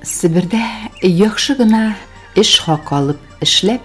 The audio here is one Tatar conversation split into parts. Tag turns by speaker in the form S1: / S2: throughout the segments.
S1: Себердә яхшы гына эш хакы алып эшләп,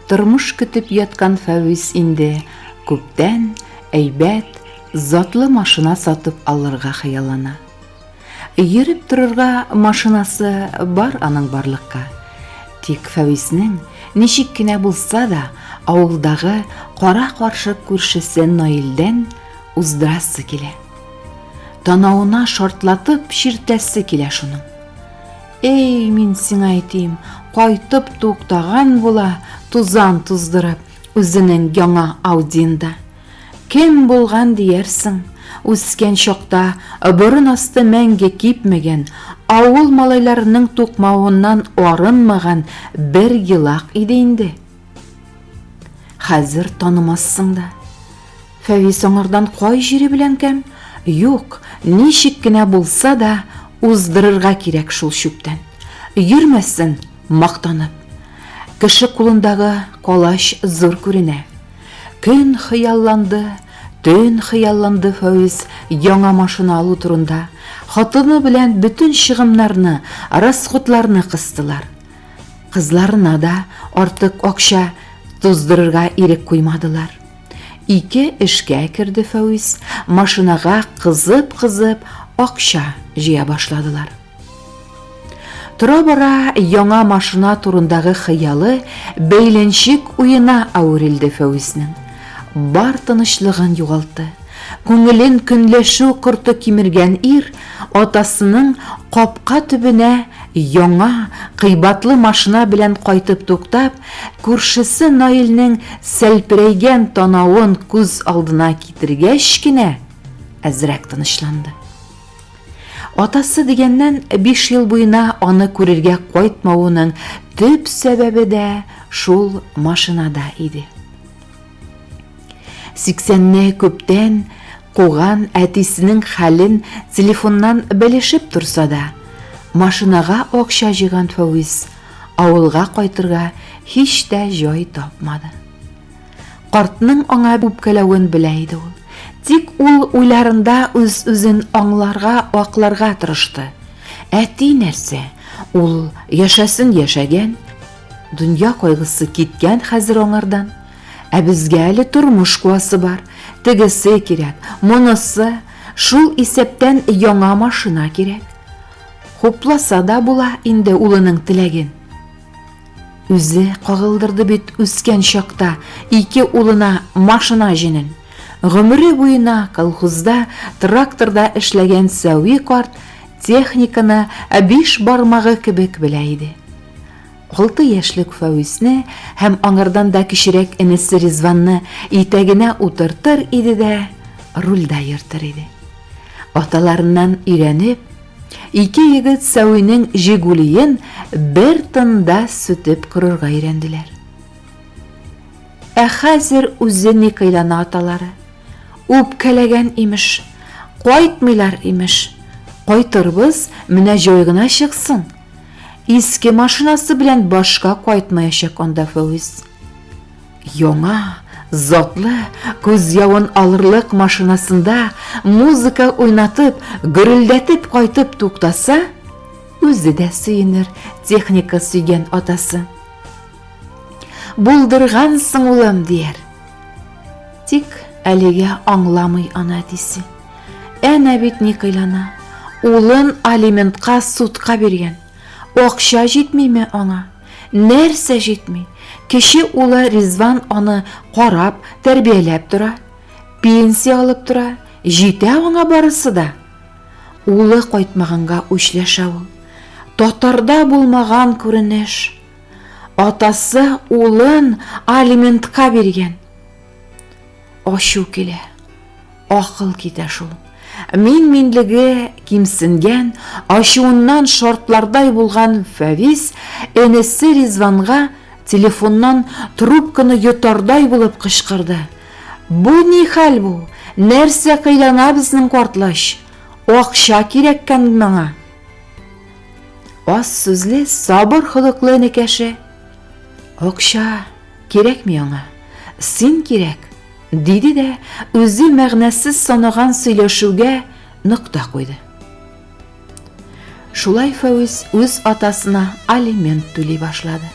S1: тормыш көтеп яткан Фәвис инде күптән әйбәт, затлы машина сатып алырга хыяллана. Йөреп торырга машинасы бар аның барлыкка. Тик Фәвиснең ничек кенә булса да авылдагы кара-каршы күршесе Наилдән уздырасы килә. Танауына шартлатып ширтәсе килә шуның. Эй, мин сиңа әйтим, кайтып туктаган була, тузан туздырып, үзенең яңа Аудинда. Кем булган диярсең? Үскән чакта борын асты мәңге кипмәгән, авыл малайларының тукмавыннан арынмаган бер елак иде инде. Хәзер танымассың да. Фәвис аңардан кай җире белән кәм? Юк, ничек кенә булса да уздырырга кирәк шул чүптән. Йөрмәсен мактанып. Кеше кулындагы калач зур күренә. Көн хыялланды, төн хыялланды Фәвис яңа машина алу турында. Хатыны белән бүтән чыгымнарны, расходларны кыстылар. Кызларына да артык акча туздырырга ирек куймадылар. Ике эшкә керде Фәвис, машинага кызып-кызып акча җыя башладылар. Тора-бара яңа машина турындагы хыялы бәйләнчек уена әверелде Фәвиснең. Бар тынычлыгын югалтты. Күңелен көнләшү корты кимергән ир атасының капка төбенә яңа кыйбатлы машина белән кайтып туктап, күршесе Наилнең сәлперәйгән танавын күз алдына китергәч кенә әзрәк тынычланды. Атасы дигәннән 5 ел буена аны күрергә кайтмавының төп сәбәбе дә шул машинада иде. 80-не күптән куган әтисенең хәлен телефоннан белешеп турса да, машинага акча җыйган Фәвис авылга кайтырга һич тә җай тапмады. Картның аңа үпкәләвен белә иде ул. Тик ул уйларында үз-үзен аңларга, акларга тырышты. Әти нәрсә? Ул яшәсен яшәгән, дөнья кайгысы киткән хәзер аңардан. Ә безгә әле тормыш куасы бар, тегесе кирәк, монысы, шул исәптән яңа машина кирәк. Хупласа да була инде улының теләген. Үзе кагылдырды бит үскән чакта ике улына машина җинен. Гомере буена колхозда, тракторда эшләгән Сәви карт техниканы 5 бармагы кебек белә иде. 6 яшьлек Фәвисне һәм аңардан да кичерәк энесе Ризванны итәгенә утыртыр иде дә рульда йөртер иде. Аталарыннан өйрәнеп, ике егет Сәвинең Жигулиен бер тында сүтеп кырырга өйрәнделәр. Ә хәзер үзе никайлана аталары. Үпкәләгән имеш, кайтмыйлар имеш. Кайтырбыз, менә җай гына чыксын. Иске машинасы белән башка кайтмаячак анда Фәвис. Яңа, затлы, күз явын алырлык машинасында музыка уйнатып, гөрелдәтеп кайтып туктаса, үзе дә сөенер техника сөйгән атасы. Булдыргансың улым дияр. Тик әлегә аңламый ана әтисе. Әнә бит никайлана. Улын алиментка судка биргән. Акча җитмиме аңа? Нәрсә җитми? Кеше улы Ризван аны карап, тәрбияләп тора. Пенсия алып тора. Җитә аңа барысы да. Улы кайтмаганга үчләшә ул. Татарда булмаган күренеш. Атасы улын алиментка биргән. Ачу килә. Акыл китә шул. Минлеге кимсенгән, ачуыннан шартлардай булган Фәвис энесе Ризванга телефоннан трубканы йотардай булып кычкырды. Бу ни хәл бу? Нәрсә кыйлана безнең картлаш? Акча кирәккән миңа. Аз сүзле, сабыр холыклы энекәше. Акча кирәкми аңа. Син кирәк. Диде дә үзе мәгънәсез санаган сөйләшүгә нокта куйды. Шулай Фәүз үз атасына алимент түлей башлады.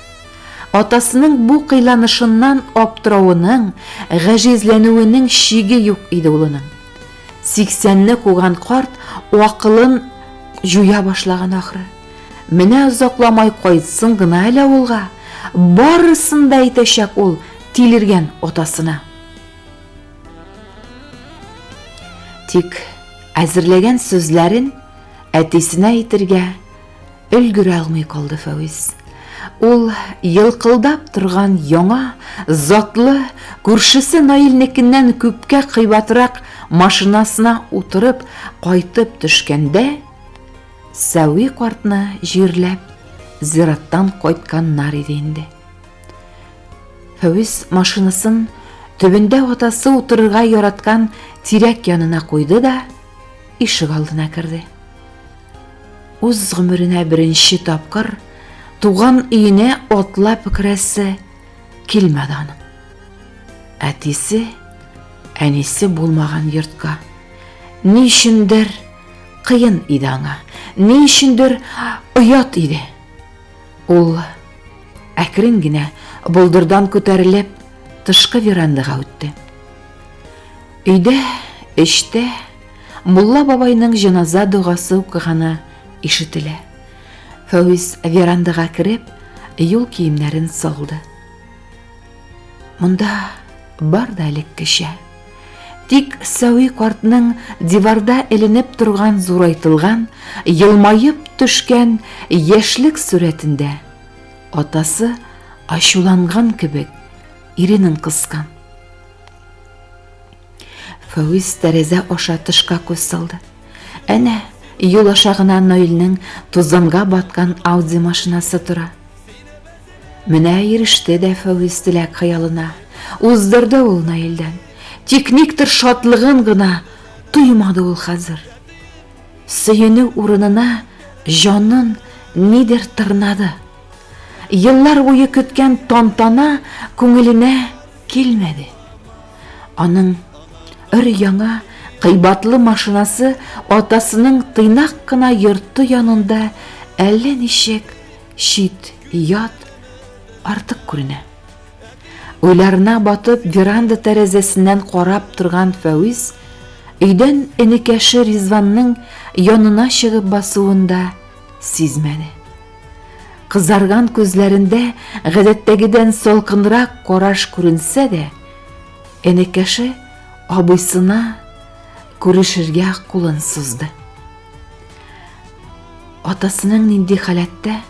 S1: Атасының бу кыйланышыннан аптырауының, гаҗизләнүенең шиге юк иде улының. 80-не куган карт акылын жуя башлаган ахры. Менә озакламай кайтсын гына әле улга, барысын да әйтәчәк ул тилергән атасына. Тик әзерләгән сүзләрен әтисенә әйтергә өлгерә алмый калды Фәүз. Ул йылкылдап торган яңа, затлы, күршесе Наилнекеннән күпкә кыйбатрак машинасына утырып кайтып төшкәндә, Сәви картны җирләп зираттан кайтканнар иде инде. Фәүз машинасын төбендә атасы утырырга яраткан тирәк янына куйды да ишек алдына керде. Үз гомеренә беренче тапкыр туган өенә атлап керәсе килмәде аның. Әтисе, әнисе булмаган йортка. Ни өчендер кыен иде аңа, ни өчендер оят иде. Ул әкрен генә болдырдан күтәрелеп тышкы верандага үтте. Өйдә, эштә Мулла бабайның җаназа дугасы укыганы ишетелә. Фәүз верандага кереп, юл киемнәрен салды. Монда бар да элеккечә. Тик Сәви картның диварда эленеп торган зурайтылган, йылмайып төшкән яшьлек сурәтендә атасы ачуланган кебек иренен кыскан. Фәүз тәрәзә аша тышка күз салды. Әнә юл аша гына Наилнең тузанга баткан Ауди машинасы тора. Менә иреште дә Фәүз теләк хыялына. Уздырды ул Наилдән. Тик никтер шатлыгын гына туймады ул хәзер. Сөенү урынына җанын нидер тырнады. Еллар буе көткән тантана күңеленә килмәде. Аның өр-яңа, кыйбатлы машинасы атасының тыйнак кына йорты янында әллә ничек шит, ят, артык күренә. Уйларына батып веранда тәрәзәсеннән карап торган Фәүз өйдән энекәше Ризванның янына чыгып басуында сизмәде. Кызарган күзләрендә гадәттәгедән салкынрак караш күренсә дә, энекәше абыйсына күрешергә кулын сузды. Атасының нинди халәттә,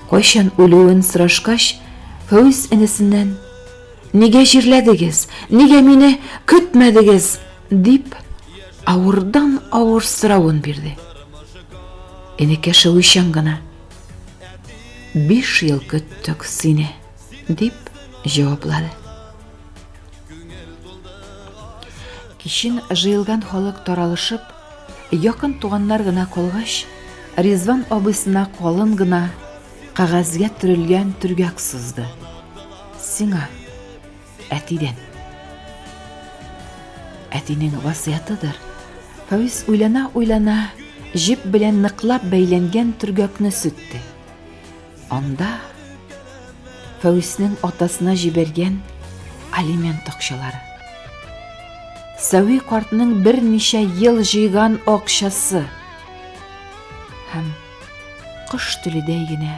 S1: кайчан үлүен сорашкач, Фәүз энесеннән «Нигә җирләдегез? Нигә мине көтмәдегез?» дип авырдан авыр сорауын бирде. Энекәше уйчан гына «5 ел көттек сине» дип җаваплады. Кичен җыелган халык таралышып, якын туганнар гына калгач, Ризван абысына калын гына кагазгә төрелгән төргәк сузды. Сиңа әтидән. Әтинең васыятыдыр. Фәүз уйлана-уйлана җип белән ныклап бәйләнгән төргәкне сүтте. Анда Фәүзнең атасына җибәргән алимент акчалары. Сәви картның берничә ел җыйган акчасы һәм кыш теледәй генә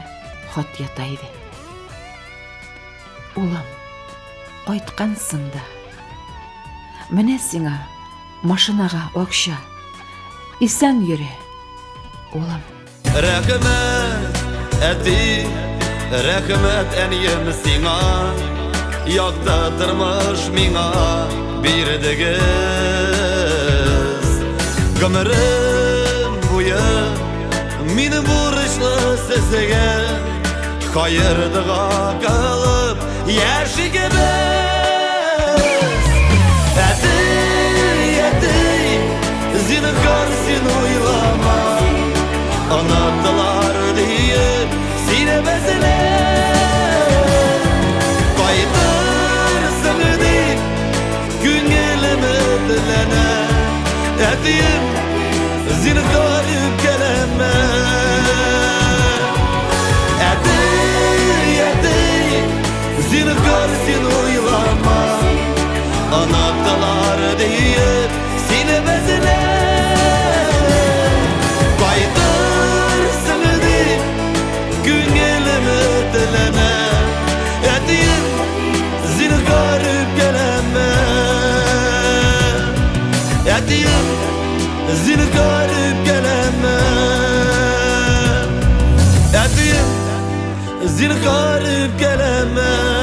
S1: хат ята иде. Улым, кайткансың да. Менә сиңа машинага акча. Исән йөре, улым.
S2: Рәхмәт, әти, рәхмәт әнием сиңа. Якта тормыш миңа бирдегез. Гомерем буе мине бурычлы сезгә. Хайырдыга калып яшигебез. Әти, зинһар син уйлама. Анадылар диеп сине безне. Кайтырсың дип күңелем этләнә. Әтием, зинһар үпкәләмә. anaktalar deyip seni bezine Baydırsın edip gün gelimi dilene Edeyim zini garip geleme Edeyim zini garip geleme Edeyim zini garip geleme